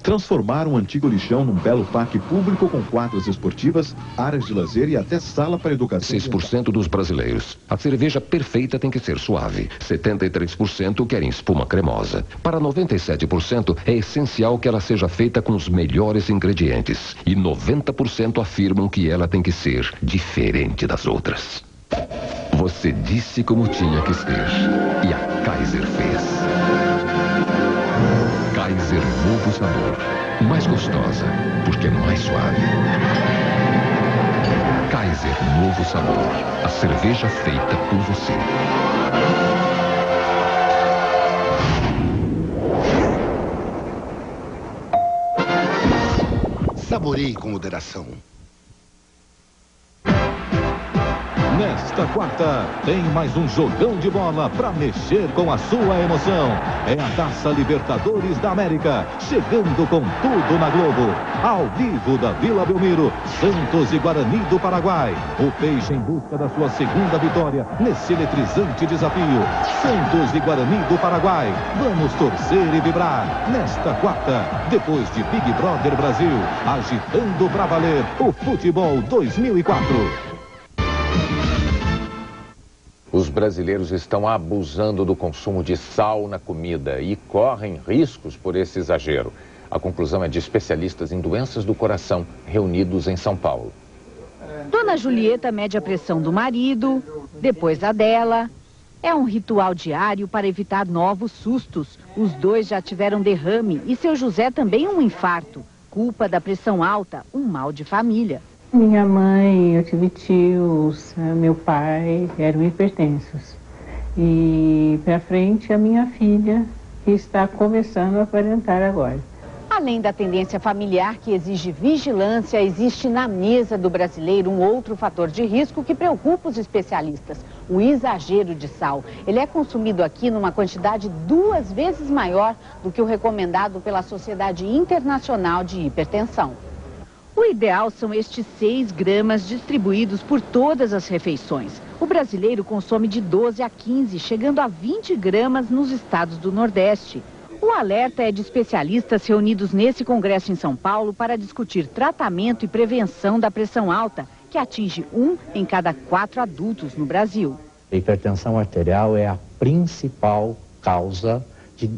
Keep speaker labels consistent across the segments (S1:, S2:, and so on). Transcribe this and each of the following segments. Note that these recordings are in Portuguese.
S1: Transformar um antigo lixão num belo parque público com quadras esportivas, áreas de lazer e até sala para educação.
S2: 6% dos brasileiros. A cerveja perfeita tem que ser suave. 73% querem espuma cremosa. Para 97% é essencial que ela seja feita com os melhores ingredientes. E 90% afirmam que ela tem que ser diferente das outras. Você disse como tinha que ser. E a Kaiser fez. Kaiser Novo Sabor. Mais gostosa, porque é mais suave. Kaiser Novo Sabor. A cerveja feita por você.
S3: Saboreie com moderação.
S4: Nesta quarta, tem mais um jogão de bola para mexer com a sua emoção. É a Taça Libertadores da América, chegando com tudo na Globo. Ao vivo da Vila Belmiro, Santos e Guarani do Paraguai. O Peixe em busca da sua segunda vitória nesse eletrizante desafio. Santos e Guarani do Paraguai. Vamos torcer e vibrar. Nesta quarta, depois de Big Brother Brasil, agitando para valer o futebol 2004.
S5: Os brasileiros estão abusando do consumo de sal na comida e correm riscos por esse exagero. A conclusão é de especialistas em doenças do coração reunidos em São Paulo.
S6: Dona Julieta mede a pressão do marido, depois a dela. É um ritual diário para evitar novos sustos. Os dois já tiveram derrame e seu José também um infarto. Culpa da pressão alta, um mal de família.
S7: Minha mãe, eu tive tios, meu pai eram hipertensos. E para frente a minha filha, que está começando a aparentar agora.
S6: Além da tendência familiar que exige vigilância, existe na mesa do brasileiro um outro fator de risco que preocupa os especialistas: o exagero de sal. Ele é consumido aqui numa quantidade 2 vezes maior do que o recomendado pela Sociedade Internacional de Hipertensão. O ideal são estes 6 gramas distribuídos por todas as refeições. O brasileiro consome de 12 a 15, chegando a 20 gramas nos estados do Nordeste. O alerta é de especialistas reunidos nesse congresso em São Paulo para discutir tratamento e prevenção da pressão alta, que atinge 1 em cada 4 adultos no Brasil.
S8: A hipertensão arterial é a principal causa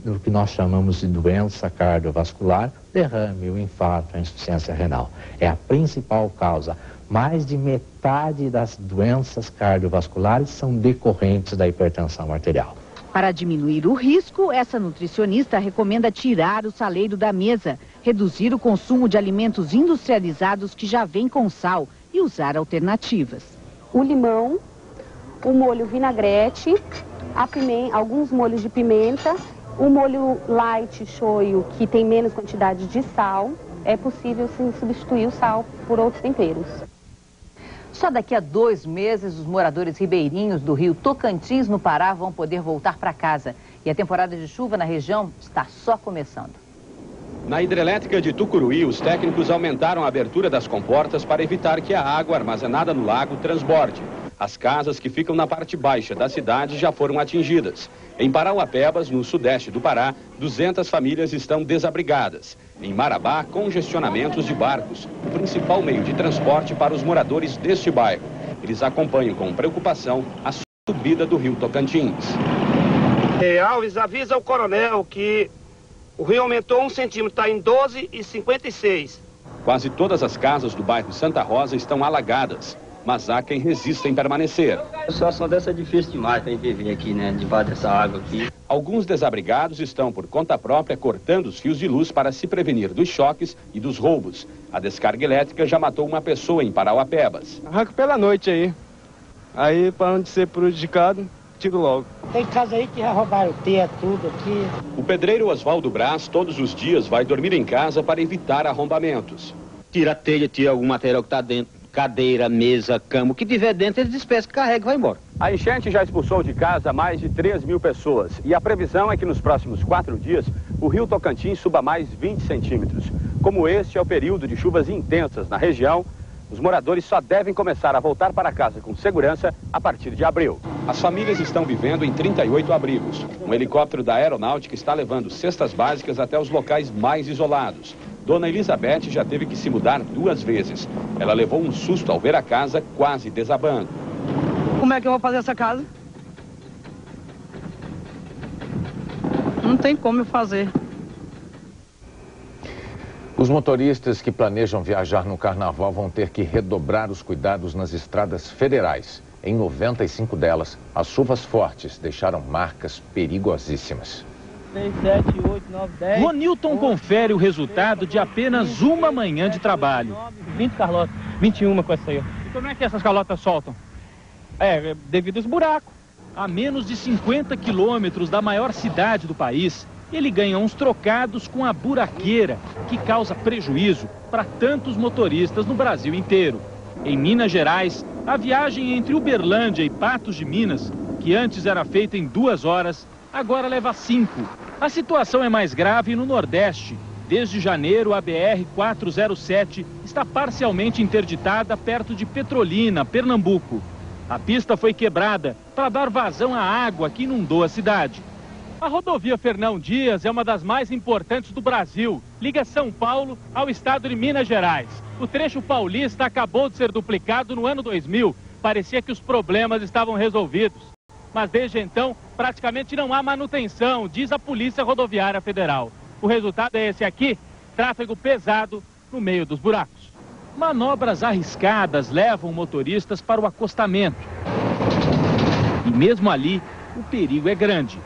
S8: do que nós chamamos de doença cardiovascular, derrame, o infarto, a insuficiência renal. É a principal causa. Mais de metade das doenças cardiovasculares são decorrentes da hipertensão arterial.
S6: Para diminuir o risco, essa nutricionista recomenda tirar o saleiro da mesa, reduzir o consumo de alimentos industrializados que já vêm com sal e usar alternativas.
S9: O limão, o molho vinagrete, alguns molhos de pimenta, o molho light shoyu, que tem menos quantidade de sal. É possível sim substituir o sal por outros temperos.
S10: Só daqui a 2 meses, os moradores ribeirinhos do rio Tocantins, no Pará, vão poder voltar para casa. E a temporada de chuva na região está só começando.
S11: Na hidrelétrica de Tucuruí, os técnicos aumentaram a abertura das comportas para evitar que a água armazenada no lago transborde. As casas que ficam na parte baixa da cidade já foram atingidas. Em Parauapebas, no sudeste do Pará, 200 famílias estão desabrigadas. Em Marabá, congestionamentos de barcos, o principal meio de transporte para os moradores deste bairro. Eles acompanham com preocupação a subida do rio Tocantins.
S12: Alves avisa ao coronel que o rio aumentou 1 centímetro, está em 12,56.
S11: Quase todas as casas do bairro Santa Rosa estão alagadas, mas há quem resista em permanecer.
S13: A situação dessa é difícil demais para viver aqui, né? Debaixo dessa água aqui.
S11: Alguns desabrigados estão por conta própria cortando os fios de luz para se prevenir dos choques e dos roubos. A descarga elétrica já matou uma pessoa em Parauapebas.
S14: Arranco pela noite aí. Aí, para não ser prejudicado, tiro logo.
S15: Tem casa aí que já roubaram o teto, tudo aqui.
S11: O pedreiro Oswaldo Braz todos os dias vai dormir em casa para evitar arrombamentos.
S13: Tira a telha, tira algum material que está dentro. Cadeira, mesa, cama, o que tiver dentro, eles despesam, carrega e vai embora.
S11: A enchente já expulsou de casa mais de 3.000 pessoas. E a previsão é que nos próximos 4 dias, o rio Tocantins suba mais 20 centímetros. Como este é o período de chuvas intensas na região, os moradores só devem começar a voltar para casa com segurança a partir de abril. As famílias estão vivendo em 38 abrigos. Um helicóptero da Aeronáutica está levando cestas básicas até os locais mais isolados. Dona Elizabeth já teve que se mudar 2 vezes. Ela levou um susto ao ver a casa quase desabando.
S16: Como é que eu vou fazer essa casa? Não tem como eu fazer.
S5: Os motoristas que planejam viajar no carnaval vão ter que redobrar os cuidados nas estradas federais. Em 95 delas, as chuvas fortes deixaram marcas perigosíssimas.
S17: 6, 7, 8, 9, 10. Ronilton confere o resultado de apenas uma manhã de trabalho.
S18: 20 calotas, 21 com essa aí.
S17: E como é que essas calotas soltam?
S18: Devido aos buracos.
S17: A menos de 50 quilômetros da maior cidade do país, ele ganha uns trocados com a buraqueira, que causa prejuízo para tantos motoristas no Brasil inteiro. Em Minas Gerais, a viagem entre Uberlândia e Patos de Minas, que antes era feita em 2 horas, agora leva 5. A situação é mais grave no Nordeste. Desde janeiro, a BR-407 está parcialmente interditada perto de Petrolina, Pernambuco. A pista foi quebrada para dar vazão à água que inundou a cidade. A rodovia Fernão Dias é uma das mais importantes do Brasil. Liga São Paulo ao estado de Minas Gerais. O trecho paulista acabou de ser duplicado no ano 2000. Parecia que os problemas estavam resolvidos. Mas desde então, praticamente não há manutenção, diz a Polícia Rodoviária Federal. O resultado é esse aqui, tráfego pesado no meio dos buracos. Manobras arriscadas levam motoristas para o acostamento. E mesmo ali, o perigo é grande.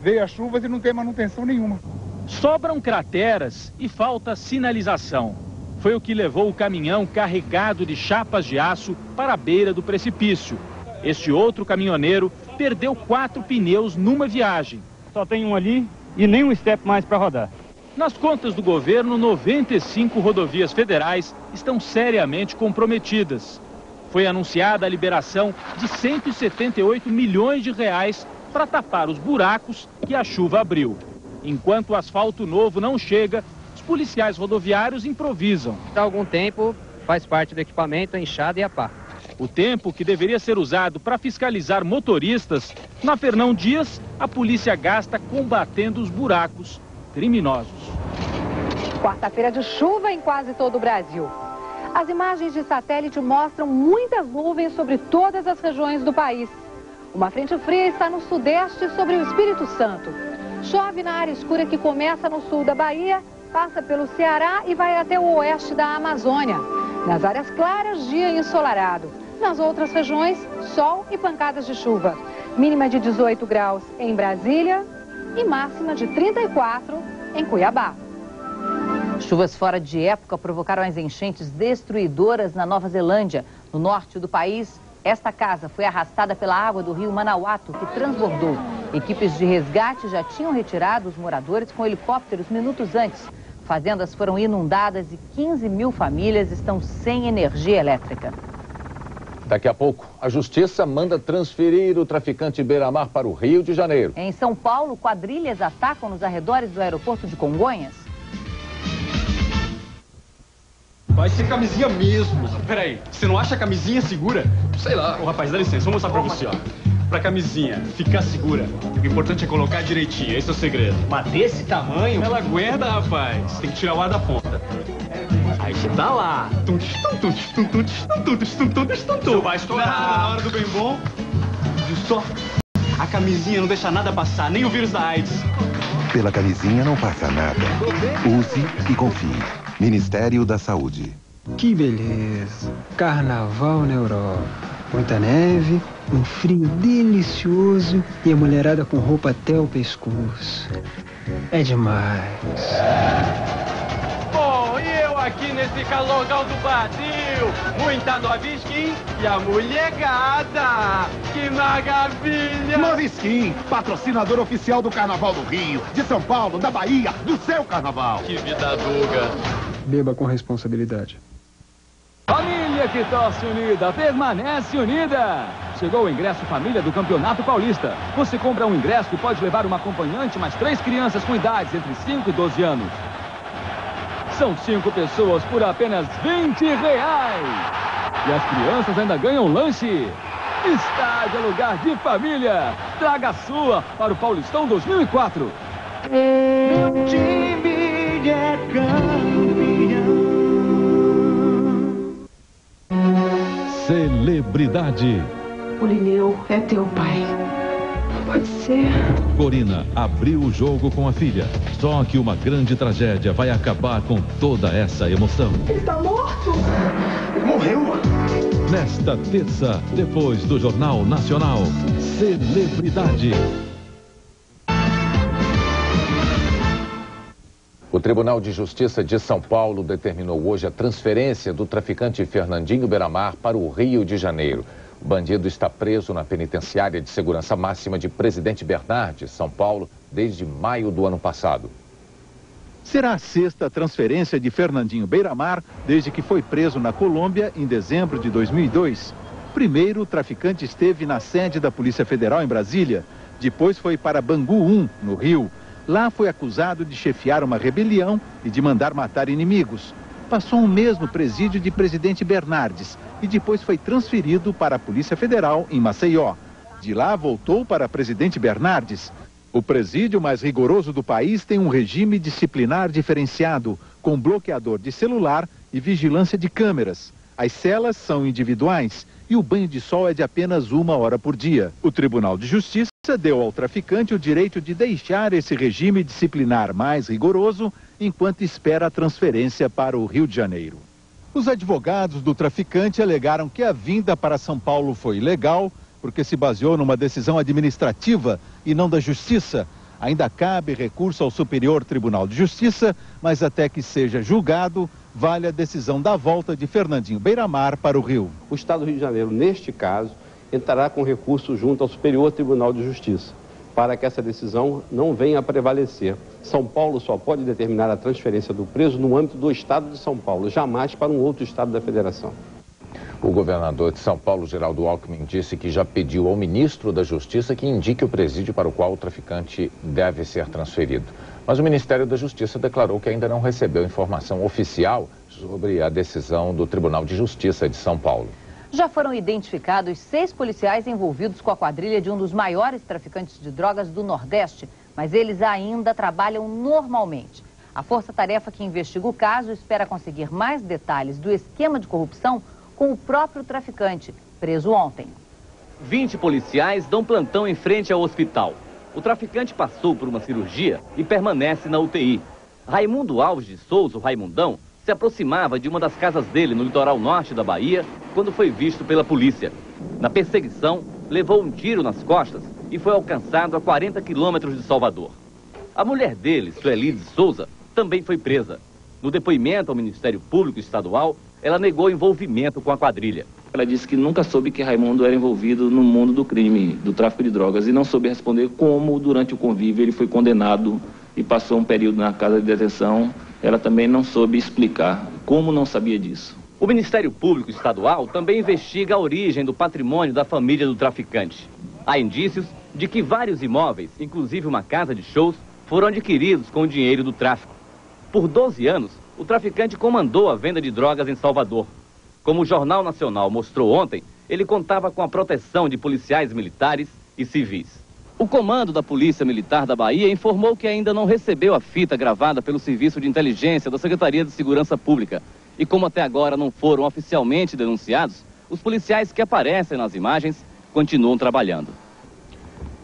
S19: Veio as chuvas e não tem manutenção nenhuma.
S17: Sobram crateras e falta sinalização. Foi o que levou o caminhão carregado de chapas de aço para a beira do precipício. Este outro caminhoneiro perdeu 4 pneus numa viagem.
S18: Só tem um ali e nem um step mais para rodar.
S17: Nas contas do governo, 95 rodovias federais estão seriamente comprometidas. Foi anunciada a liberação de 178 milhões de reais para tapar os buracos que a chuva abriu. Enquanto o asfalto novo não chega, os policiais rodoviários improvisam.
S20: Há algum tempo faz parte do equipamento a enxada e a pá.
S17: O tempo que deveria ser usado para fiscalizar motoristas, na Fernão Dias, a polícia gasta combatendo os buracos criminosos.
S10: Quarta-feira de chuva em quase todo o Brasil. As imagens de satélite mostram muitas nuvens sobre todas as regiões do país. Uma frente fria está no sudeste sobre o Espírito Santo. Chove na área escura que começa no sul da Bahia, passa pelo Ceará e vai até o oeste da Amazônia. Nas áreas claras, dia ensolarado. Nas outras regiões, sol e pancadas de chuva. Mínima de 18 graus em Brasília e máxima de 34 em Cuiabá. Chuvas fora de época provocaram as enchentes destruidoras na Nova Zelândia. No norte do país, esta casa foi arrastada pela água do rio Manawatu, que transbordou. Equipes de resgate já tinham retirado os moradores com helicópteros minutos antes. Fazendas foram inundadas e 15 mil famílias estão sem energia elétrica.
S5: Daqui a pouco, a Justiça manda transferir o traficante Beira-Mar para o Rio de Janeiro.
S10: Em São Paulo, quadrilhas atacam nos arredores do aeroporto de Congonhas.
S21: Vai ser camisinha mesmo. Peraí, você não acha a camisinha segura? Sei lá. Ô, rapaz, dá licença, vou mostrar pra você, ó. Pra camisinha ficar segura, o importante é colocar direitinho, esse é o segredo.
S22: Mas desse tamanho?
S21: Ela aguenta, rapaz. Tem que tirar o ar da ponta. Aí você tá lá. Você vai estourar na hora do bem bom. Viu só? A camisinha não deixa nada passar, nem o vírus da AIDS.
S23: Pela camisinha não passa nada. Use e confie. Ministério da Saúde.
S24: Que beleza. Carnaval na Europa. Muita neve, um frio delicioso e a mulherada com roupa até o pescoço. É demais.
S21: Bom, e eu aqui nesse calorão do Brasil, muita Nova Skin e a mulherada. Que maravilha!
S3: Nova Skin, patrocinador oficial do Carnaval do Rio, de São Paulo, da Bahia, do seu carnaval.
S21: Que vida dura.
S24: Beba com responsabilidade.
S25: Família que torce unida, permanece unida. Chegou o ingresso família do Campeonato Paulista. Você compra um ingresso e pode levar uma acompanhante mais 3 crianças com idades entre 5 e 12 anos. São 5 pessoas por apenas R$20. E as crianças ainda ganham lanche. Estádio é lugar de família. Traga a sua para o Paulistão 2004.
S1: Meu time é campeão.
S2: Celebridade.
S4: O Lineu é teu pai. Pode ser.
S2: Corina abriu o jogo com a filha. Só que uma grande tragédia vai acabar com toda essa emoção.
S4: Ele tá morto?
S1: Ele morreu.
S2: Nesta terça, depois do Jornal Nacional, Celebridade.
S5: O Tribunal de Justiça de São Paulo determinou hoje a transferência do traficante Fernandinho Beiramar para o Rio de Janeiro. O bandido está preso na penitenciária de segurança máxima de Presidente Bernardes, São Paulo, desde maio do ano passado.
S7: Será a sexta transferência de Fernandinho Beiramar desde que foi preso na Colômbia em dezembro de 2002. Primeiro, o traficante esteve na sede da Polícia Federal em Brasília. Depois foi para Bangu 1, no Rio. Lá foi acusado de chefiar uma rebelião e de mandar matar inimigos. Passou um mês no presídio de Presidente Bernardes e depois foi transferido para a Polícia Federal em Maceió. De lá voltou para Presidente Bernardes. O presídio mais rigoroso do país tem um regime disciplinar diferenciado, com bloqueador de celular e vigilância de câmeras. As celas são individuais e o banho de sol é de apenas 1 hora por dia. O Tribunal de Justiça deu ao traficante o direito de deixar esse regime disciplinar mais rigoroso enquanto espera a transferência para o Rio de Janeiro. Os advogados do traficante alegaram que a vinda para São Paulo foi ilegal porque se baseou numa decisão administrativa e não da Justiça. Ainda cabe recurso ao Superior Tribunal de Justiça, mas até que seja julgado, vale a decisão da volta de Fernandinho Beiramar para o Rio.
S22: O Estado do Rio de Janeiro, neste caso, entrará com recurso junto ao Superior Tribunal de Justiça, para que essa decisão não venha a prevalecer. São Paulo só pode determinar a transferência do preso no âmbito do Estado de São Paulo, jamais para um outro Estado da Federação.
S5: O governador de São Paulo, Geraldo Alckmin, disse que já pediu ao ministro da Justiça que indique o presídio para o qual o traficante deve ser transferido. Mas o Ministério da Justiça declarou que ainda não recebeu informação oficial sobre a decisão do Tribunal de Justiça de São Paulo.
S26: Já foram identificados 6 policiais envolvidos com a quadrilha de um dos maiores traficantes de drogas do Nordeste, mas eles ainda trabalham normalmente. A força-tarefa que investiga o caso espera conseguir mais detalhes do esquema de corrupção com o próprio traficante, preso ontem.
S27: 20 policiais dão plantão em frente ao hospital. O traficante passou por uma cirurgia e permanece na UTI. Raimundo Alves de Souza, o Raimundão, se aproximava de uma das casas dele no litoral norte da Bahia quando foi visto pela polícia. Na perseguição, levou um tiro nas costas e foi alcançado a 40 quilômetros de Salvador. A mulher dele, Sueli de Souza, também foi presa. No depoimento ao Ministério Público Estadual, ela negou envolvimento com a quadrilha.
S28: Ela disse que nunca soube que Raimundo era envolvido no mundo do crime, do tráfico de drogas, e não soube responder como, durante o convívio, ele foi condenado e passou um período na casa de detenção. Ela também não soube explicar como não sabia disso.
S27: O Ministério Público Estadual também investiga a origem do patrimônio da família do traficante. Há indícios de que vários imóveis, inclusive uma casa de shows, foram adquiridos com o dinheiro do tráfico. Por 12 anos, o traficante comandou a venda de drogas em Salvador. Como o Jornal Nacional mostrou ontem, ele contava com a proteção de policiais militares e civis. O comando da Polícia Militar da Bahia informou que ainda não recebeu a fita gravada pelo Serviço de Inteligência da Secretaria de Segurança Pública. E como até agora não foram oficialmente denunciados, os policiais que aparecem nas imagens continuam trabalhando.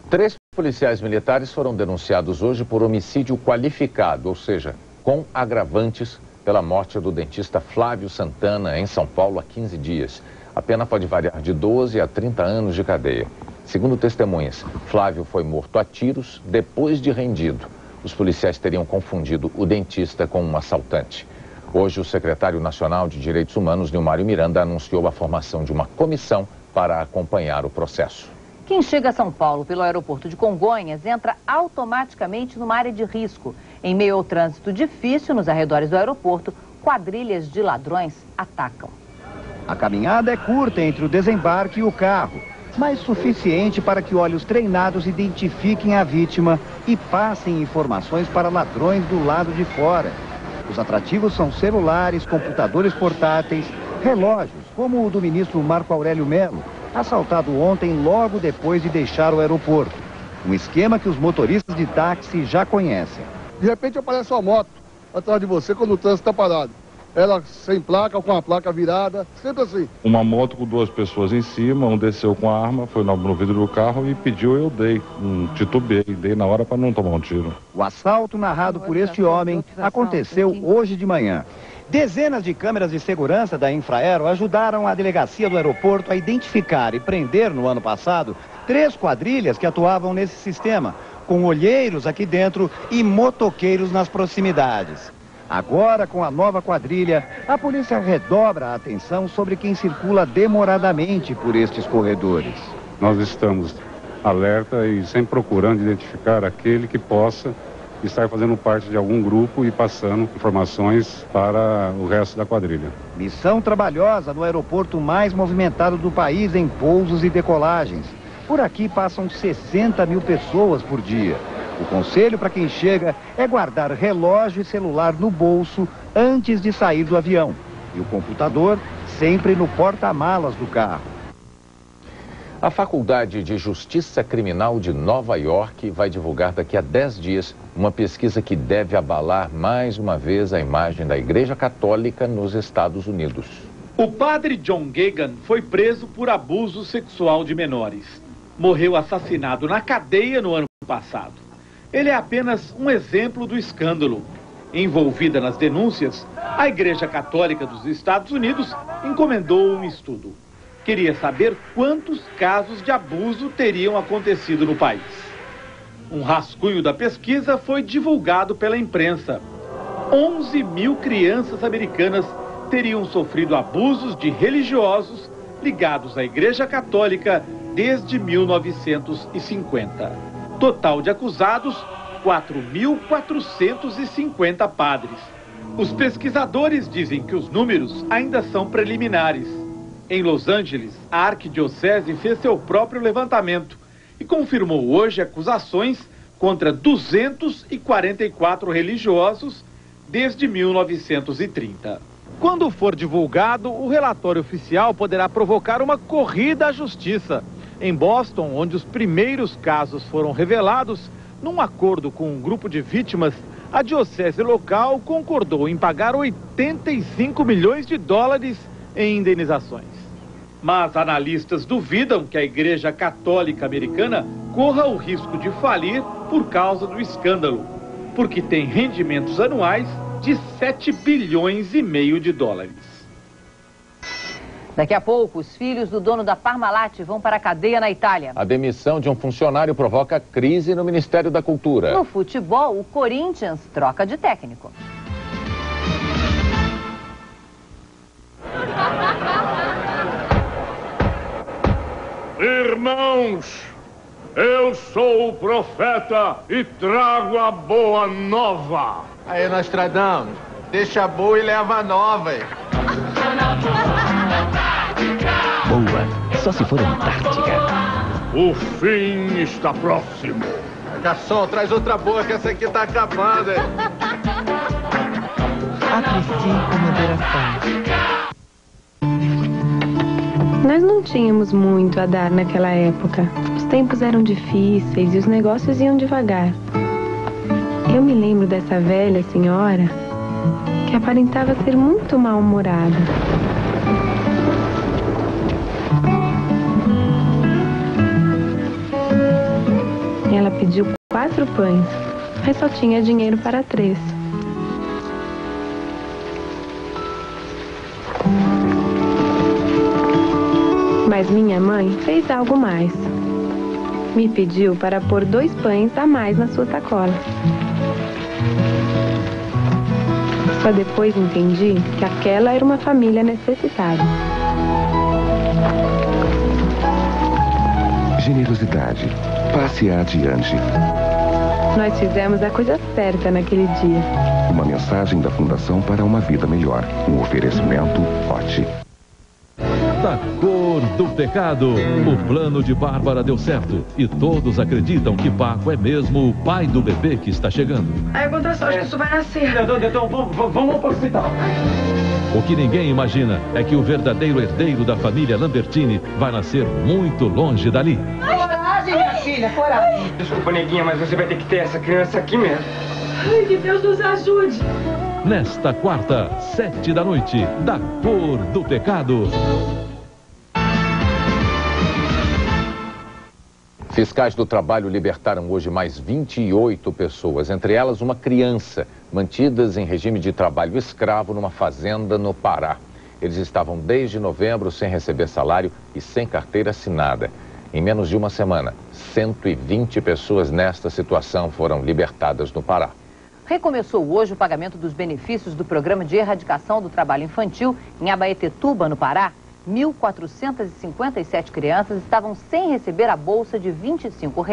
S5: 3 policiais militares foram denunciados hoje por homicídio qualificado, ou seja, com agravantes pela morte do dentista Flávio Santana, em São Paulo, há 15 dias. A pena pode variar de 12 a 30 anos de cadeia. Segundo testemunhas, Flávio foi morto a tiros depois de rendido. Os policiais teriam confundido o dentista com um assaltante. Hoje, o secretário nacional de Direitos Humanos, Nilmário Miranda, anunciou a formação de uma comissão para acompanhar o processo.
S26: Quem chega a São Paulo pelo aeroporto de Congonhas entra automaticamente numa área de risco. Em meio ao trânsito difícil nos arredores do aeroporto, quadrilhas de ladrões atacam.
S29: A caminhada é curta entre o desembarque e o carro, mas suficiente para que olhos treinados identifiquem a vítima e passem informações para ladrões do lado de fora. Os atrativos são celulares, computadores portáteis, relógios, como o do ministro Marco Aurélio Mello, assaltado ontem logo depois de deixar o aeroporto. Um esquema que os motoristas de táxi já conhecem.
S6: De repente aparece uma moto atrás de você quando o trânsito está parado. Ela sem placa ou com a placa virada, sempre assim.
S8: Uma moto com 2 pessoas em cima, um desceu com a arma, foi no vidro do carro e pediu, eu dei. Titubei na hora para não tomar um tiro.
S29: O assalto narrado por este homem aconteceu hoje de manhã. Dezenas de câmeras de segurança da Infraero ajudaram a delegacia do aeroporto a identificar e prender no ano passado 3 quadrilhas que atuavam nesse sistema, com olheiros aqui dentro e motoqueiros nas proximidades. Agora, com a nova quadrilha, a polícia redobra a atenção sobre quem circula demoradamente por estes corredores.
S8: Nós estamos alerta e sempre procurando identificar aquele que possa estar fazendo parte de algum grupo e passando informações para o resto da quadrilha.
S29: Missão trabalhosa no aeroporto mais movimentado do país em pousos e decolagens. Por aqui passam 60 mil pessoas por dia. O conselho para quem chega é guardar relógio e celular no bolso antes de sair do avião. E o computador sempre no porta-malas do carro.
S5: A Faculdade de Justiça Criminal de Nova York vai divulgar daqui a 10 dias uma pesquisa que deve abalar mais uma vez a imagem da Igreja Católica nos Estados Unidos.
S9: O padre John Gaghan foi preso por abuso sexual de menores. Morreu assassinado na cadeia no ano passado. Ele é apenas um exemplo do escândalo. Envolvida nas denúncias, a Igreja Católica dos Estados Unidos encomendou um estudo. Queria saber quantos casos de abuso teriam acontecido no país. Um rascunho da pesquisa foi divulgado pela imprensa. 11 mil crianças americanas teriam sofrido abusos de religiosos ligados à Igreja Católica desde 1950. Total de acusados, 4.450 padres. Os pesquisadores dizem que os números ainda são preliminares. Em Los Angeles, a arquidiocese fez seu próprio levantamento e confirmou hoje acusações contra 244 religiosos desde 1930. Quando for divulgado, o relatório oficial poderá provocar uma corrida à justiça. Em Boston, onde os primeiros casos foram revelados, num acordo com um grupo de vítimas, a diocese local concordou em pagar 85 milhões de dólares em indenizações. Mas analistas duvidam que a Igreja Católica Americana corra o risco de falir por causa do escândalo, porque tem rendimentos anuais de 7 bilhões e meio de dólares.
S26: Daqui a pouco, os filhos do dono da Parmalat vão para a cadeia na Itália.
S5: A demissão de um funcionário provoca crise no Ministério da Cultura.
S26: No futebol, o Corinthians troca de técnico.
S11: Irmãos, eu sou o profeta e trago a boa nova.
S1: Aí, Nostradamus, deixa a boa e leva a nova.
S12: Boa, só se for Antártica.
S11: O fim está próximo.
S1: Garçom, traz outra boa que essa aqui tá acabando, hein?
S4: Aprecie com moderação. Nós não tínhamos muito a dar naquela época. Os tempos eram difíceis e os negócios iam devagar. Eu me lembro dessa velha senhora que aparentava ser muito mal-humorada. Ela pediu 4 pães, mas só tinha dinheiro para 3. Mas minha mãe fez algo mais. Me pediu para pôr 2 pães a mais na sua sacola. Só depois entendi que aquela era uma família necessitada.
S23: Generosidade. Passe adiante.
S4: Nós fizemos a coisa certa naquele dia.
S23: Uma mensagem da Fundação para uma Vida Melhor. Um oferecimento Hot.
S2: Da Cor do Pecado. O plano de Bárbara deu certo e todos acreditam que Paco é mesmo o pai do bebê que está chegando.
S10: Aí aconteceu, acho que isso vai nascer.
S21: Então, vamos para o hospital.
S2: O que ninguém imagina é que o verdadeiro herdeiro da família Lambertini vai nascer muito longe dali.
S10: Coragem, minha filha, coragem.
S21: Desculpa, neguinha, mas você vai ter que ter essa criança aqui mesmo.
S10: Ai, que Deus nos ajude.
S2: Nesta quarta, 7 da noite, Da Cor do Pecado.
S5: Fiscais do trabalho libertaram hoje mais 28 pessoas, entre elas uma criança, mantidas em regime de trabalho escravo numa fazenda no Pará. Eles estavam desde novembro sem receber salário e sem carteira assinada. Em menos de uma semana, 120 pessoas nesta situação foram libertadas no Pará.
S26: Recomeçou hoje o pagamento dos benefícios do Programa de Erradicação do Trabalho Infantil em Abaetetuba, no Pará. 1.457 crianças estavam sem receber a bolsa de R$ 25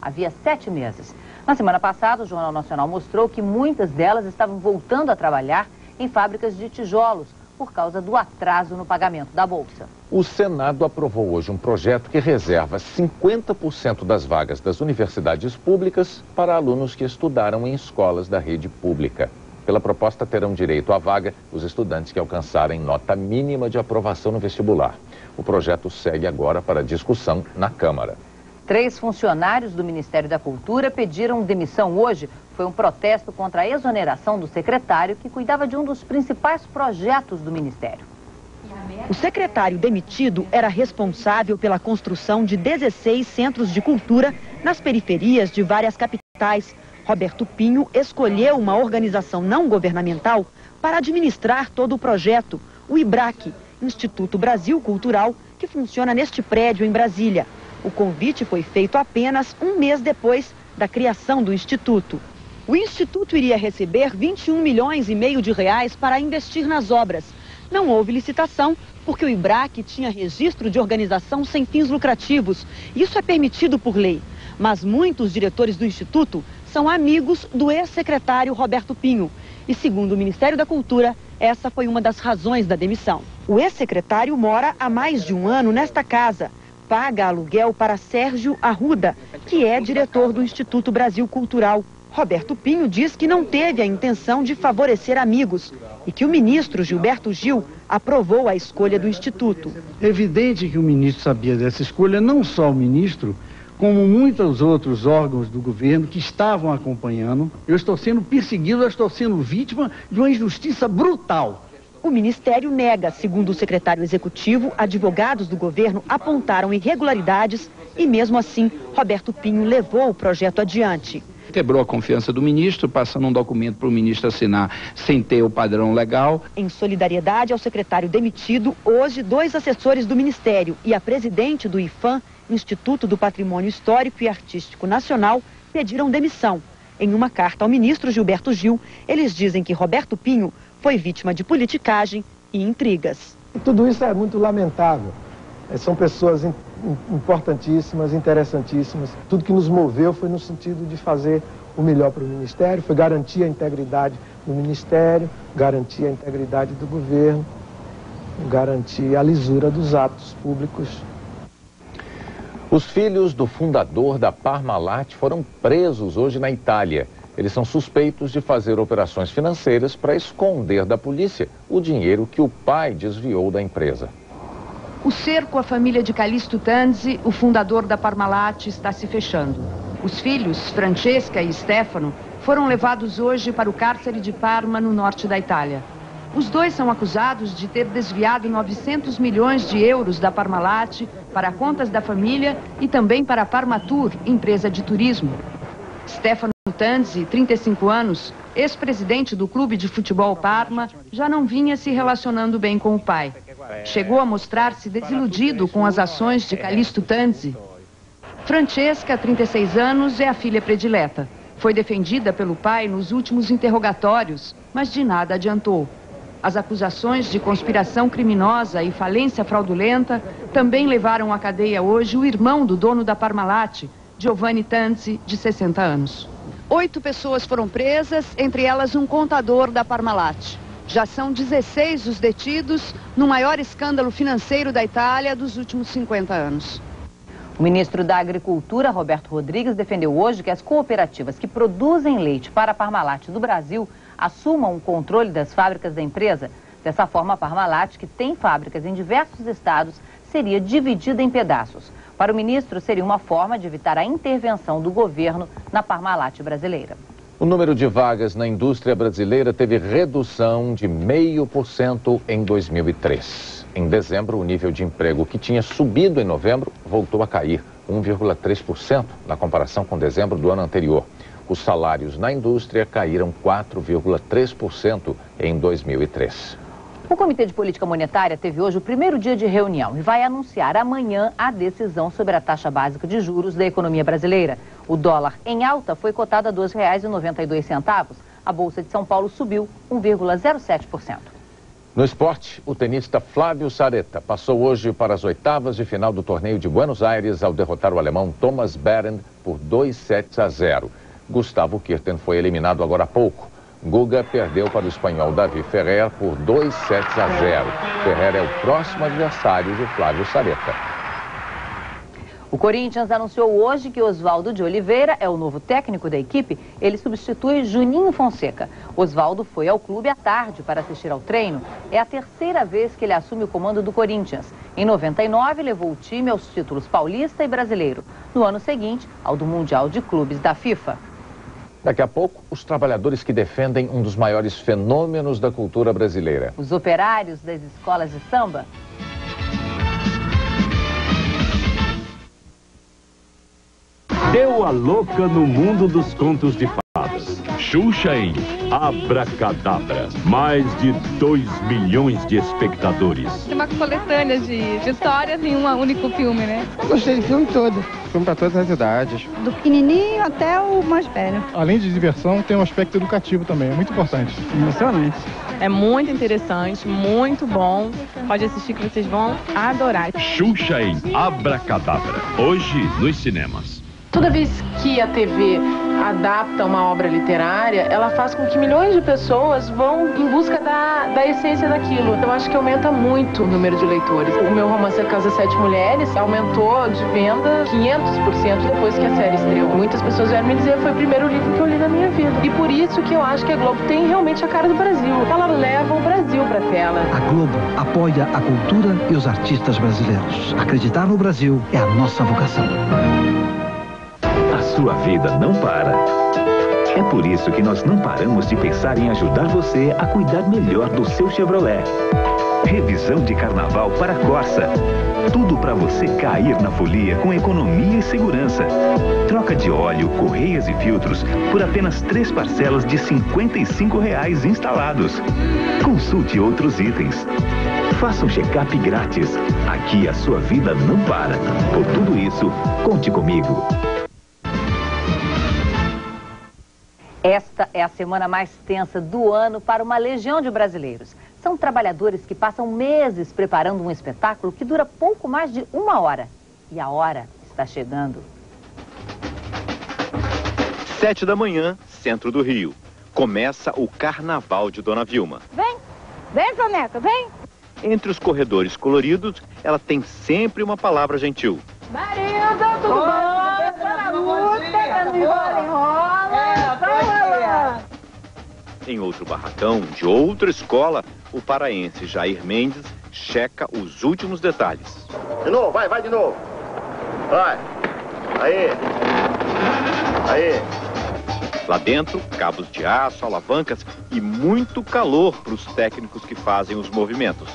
S26: havia 7 meses. Na semana passada, o Jornal Nacional mostrou que muitas delas estavam voltando a trabalhar em fábricas de tijolos por causa do atraso no pagamento da bolsa.
S5: O Senado aprovou hoje um projeto que reserva 50% das vagas das universidades públicas para alunos que estudaram em escolas da rede pública. Pela proposta, terão direito à vaga os estudantes que alcançarem nota mínima de aprovação no vestibular. O projeto segue agora para discussão na Câmara.
S26: 3 funcionários do Ministério da Cultura pediram demissão hoje. Foi um protesto contra a exoneração do secretário que cuidava de um dos principais projetos do Ministério.
S13: O secretário demitido era responsável pela construção de 16 centros de cultura nas periferias de várias capitais. Roberto Pinho escolheu uma organização não governamental para administrar todo o projeto, o IBRAC, Instituto Brasil Cultural, que funciona neste prédio em Brasília. O convite foi feito apenas um mês depois da criação do Instituto. O Instituto iria receber R$21,5 milhões para investir nas obras. Não houve licitação porque o IBRAC tinha registro de organização sem fins lucrativos. Isso é permitido por lei. Mas muitos diretores do Instituto são amigos do ex-secretário Roberto Pinho. E segundo o Ministério da Cultura, essa foi uma das razões da demissão. O ex-secretário mora há mais de um ano nesta casa. Paga aluguel para Sérgio Arruda, que é diretor do Instituto Brasil Cultural. Roberto Pinho diz que não teve a intenção de favorecer amigos e que o ministro Gilberto Gil aprovou a escolha do Instituto.
S14: É evidente que o ministro sabia dessa escolha, não só o ministro, como muitos outros órgãos do governo que estavam acompanhando. Eu estou sendo perseguido, eu estou sendo vítima de uma injustiça brutal.
S13: O Ministério nega, segundo o secretário executivo, advogados do governo apontaram irregularidades e, mesmo assim, Roberto Pinho levou o projeto adiante.
S15: Quebrou a confiança do ministro, passando um documento para o ministro assinar sem ter o padrão legal.
S13: Em solidariedade ao secretário demitido, hoje 2 assessores do Ministério e a presidente do IFAM, Instituto do Patrimônio Histórico e Artístico Nacional, pediram demissão. Em uma carta ao ministro Gilberto Gil, eles dizem que Roberto Pinho foi vítima de politicagem e intrigas.
S16: Tudo isso é muito lamentável. São pessoas importantíssimas, interessantíssimas. Tudo que nos moveu foi no sentido de fazer o melhor para o Ministério, foi garantir a integridade do Ministério, garantir a integridade do governo, garantir a lisura dos atos públicos.
S5: Os filhos do fundador da Parmalat foram presos hoje na Itália. Eles são suspeitos de fazer operações financeiras para esconder da polícia o dinheiro que o pai desviou da empresa.
S17: O cerco à família de Calixto Tanzi, o fundador da Parmalat, está se fechando. Os filhos, Francesca e Stefano, foram levados hoje para o cárcere de Parma, no norte da Itália. Os 2 são acusados de ter desviado 900 milhões de euros da Parmalat para contas da família e também para a Parmatur, empresa de turismo. Stefano Tanzi, 35 anos, ex-presidente do clube de futebol Parma, já não vinha se relacionando bem com o pai. Chegou a mostrar-se desiludido com as ações de Calixto Tanzi. Francesca, 36 anos, é a filha predileta. Foi defendida pelo pai nos últimos interrogatórios, mas de nada adiantou. As acusações de conspiração criminosa e falência fraudulenta também levaram à cadeia hoje o irmão do dono da Parmalat, Giovanni Tanzi, de 60 anos. 8 pessoas foram presas, entre elas um contador da Parmalat. Já são 16 os detidos no maior escândalo financeiro da Itália dos últimos 50 anos.
S26: O ministro da Agricultura, Roberto Rodrigues, defendeu hoje que as cooperativas que produzem leite para a Parmalat do Brasil assumam o controle das fábricas da empresa. Dessa forma, a Parmalat, que tem fábricas em diversos estados, seria dividida em pedaços. Para o ministro, seria uma forma de evitar a intervenção do governo na Parmalat brasileira.
S5: O número de vagas na indústria brasileira teve redução de 0,5% em 2003. Em dezembro, o nível de emprego que tinha subido em novembro voltou a cair 1,3% na comparação com dezembro do ano anterior. Os salários na indústria caíram 4,3% em 2003.
S26: O Comitê de Política Monetária teve hoje o primeiro dia de reunião e vai anunciar amanhã a decisão sobre a taxa básica de juros da economia brasileira. O dólar em alta foi cotado a R$ 2,92. A Bolsa de São Paulo subiu 1,07%.
S5: No esporte, o tenista Flávio Sareta passou hoje para as oitavas de final do torneio de Buenos Aires ao derrotar o alemão Thomas Berdych por 2-0. Gustavo Kirten foi eliminado agora há pouco. Guga perdeu para o espanhol Davi Ferrer por 2-0. Ferrer é o próximo adversário de Flávio Sareta.
S26: O Corinthians anunciou hoje que Oswaldo de Oliveira é o novo técnico da equipe. Ele substitui Juninho Fonseca. Oswaldo foi ao clube à tarde para assistir ao treino. É a terceira vez que ele assume o comando do Corinthians. Em 99, levou o time aos títulos paulista e brasileiro. No ano seguinte, ao do Mundial de Clubes da FIFA.
S5: Daqui a pouco, os trabalhadores que defendem um dos maiores fenômenos da cultura brasileira.
S26: Os operários das escolas de samba.
S3: Deu a louca no mundo dos contos de fadas. Xuxa em Abracadabra. Mais de 2 milhões de espectadores.
S7: Tem uma coletânea de histórias em um único filme, né?
S18: Eu gostei do filme todo. Filme para todas as idades.
S7: Do pequenininho até o mais velho.
S18: Além de diversão, tem um aspecto educativo também. É muito importante.
S7: Emocionante. É muito interessante, muito bom. Pode assistir que vocês vão adorar.
S3: Xuxa em Abracadabra. Hoje nos cinemas.
S19: Toda vez que a TV adapta uma obra literária, ela faz com que milhões de pessoas vão em busca da essência daquilo. Eu acho que aumenta muito o número de leitores. O meu romance A Casa Sete Mulheres aumentou de venda 500% depois que a série estreou. Muitas pessoas vieram me dizer que foi o primeiro livro que eu li na minha vida. E por isso que eu acho que a Globo tem realmente a cara do Brasil. Ela leva o Brasil pra tela.
S20: A Globo apoia a cultura e os artistas brasileiros. Acreditar no Brasil é a nossa vocação.
S12: A sua vida não para. É por isso que nós não paramos de pensar em ajudar você a cuidar melhor do seu Chevrolet. Revisão de carnaval para a Corsa. Tudo para você cair na folia com economia e segurança. Troca de óleo, correias e filtros por apenas 3 parcelas de R$ 55 instalados. Consulte outros itens. Faça um check-up grátis. Aqui a sua vida não para. Por tudo isso, conte comigo.
S26: Esta é a semana mais tensa do ano para uma legião de brasileiros. São trabalhadores que passam meses preparando um espetáculo que dura pouco mais de 1 hora. E a hora está chegando.
S22: 7 da manhã, centro do Rio. Começa o Carnaval de Dona Vilma.
S7: Vem, Soneca, vem.
S22: Entre os corredores coloridos, ela tem sempre uma palavra gentil.
S7: Marilda, tudo bom? Tá na luta, enrola.
S22: Em outro barracão, de outra escola, o paraense Jair Mendes checa os últimos detalhes.
S24: De novo, vai de novo. Vai. Aí.
S22: Lá dentro, cabos de aço, alavancas e muito calor para os técnicos que fazem os movimentos.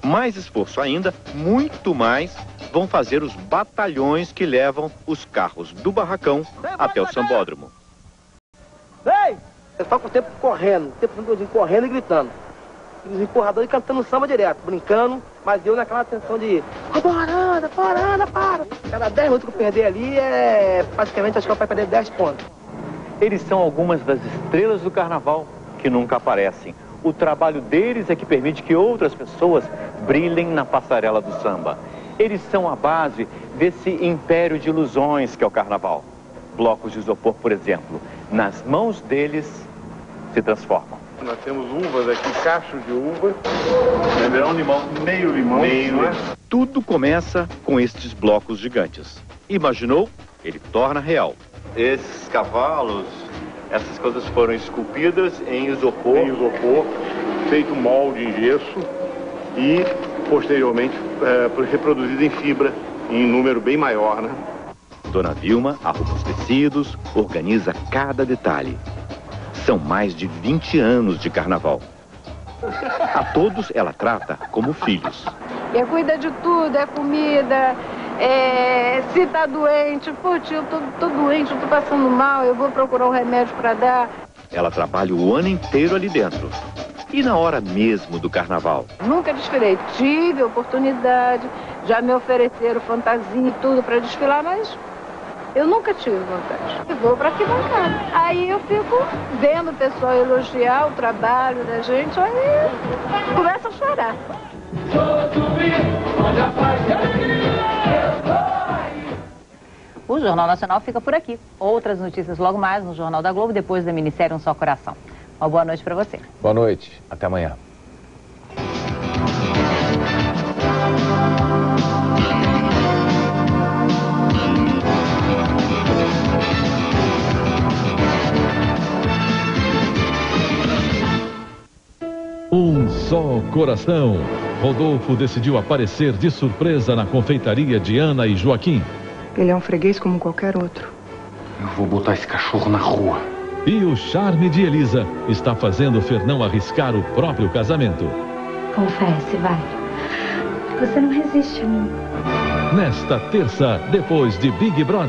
S22: Mais esforço ainda, muito mais, vão fazer os batalhões que levam os carros do barracão até o sambódromo.
S25: Vem! Você tá com o tempo correndo, o tempo todo correndo e gritando. E os empurradores cantando samba direto, brincando, mas eu naquela tensão de... Parada, para! Cada 10 minutos que eu perder ali, praticamente acho que eu vou perder 10 pontos.
S22: Eles são algumas das estrelas do carnaval que nunca aparecem. O trabalho deles é que permite que outras pessoas brilhem na passarela do samba. Eles são a base desse império de ilusões que é o carnaval. Blocos de isopor, por exemplo, nas mãos deles se transformam.
S1: Nós temos uvas aqui, cachos de uva. É um limão, meio limão.
S22: Tudo começa com estes blocos gigantes. Imaginou? Ele torna real.
S1: Esses cavalos, essas coisas foram esculpidas em isopor. Feito molde em gesso e, posteriormente, reproduzido em fibra, em número bem maior, né?
S22: Dona Vilma arruma os tecidos, organiza cada detalhe. São mais de 20 anos de carnaval. A todos ela trata como filhos.
S4: Cuida de tudo, comida, se tá doente, pô tio, tô doente, eu tô passando mal, eu vou procurar um remédio para dar.
S22: Ela trabalha o ano inteiro ali dentro. E na hora mesmo do carnaval?
S4: Nunca desfilei, tive oportunidade, já me ofereceram fantasia e tudo para desfilar, mas eu nunca tive vontade. Eu vou para arquibancada. Aí eu fico vendo o pessoal elogiar o trabalho da gente, aí começa a chorar.
S26: O Jornal Nacional fica por aqui. Outras notícias logo mais no Jornal da Globo, depois da minissérie Um Só Coração. Uma boa noite para você.
S5: Boa noite. Até amanhã.
S2: Um Só Coração. Rodolfo decidiu aparecer de surpresa na confeitaria de Ana e Joaquim.
S6: Ele é um freguês como qualquer outro.
S21: Eu vou botar esse cachorro na rua.
S2: E o charme de Elisa está fazendo Fernão arriscar o próprio casamento.
S8: Confesse, vai. Você não resiste a mim.
S2: Nesta terça, depois de Big Brother.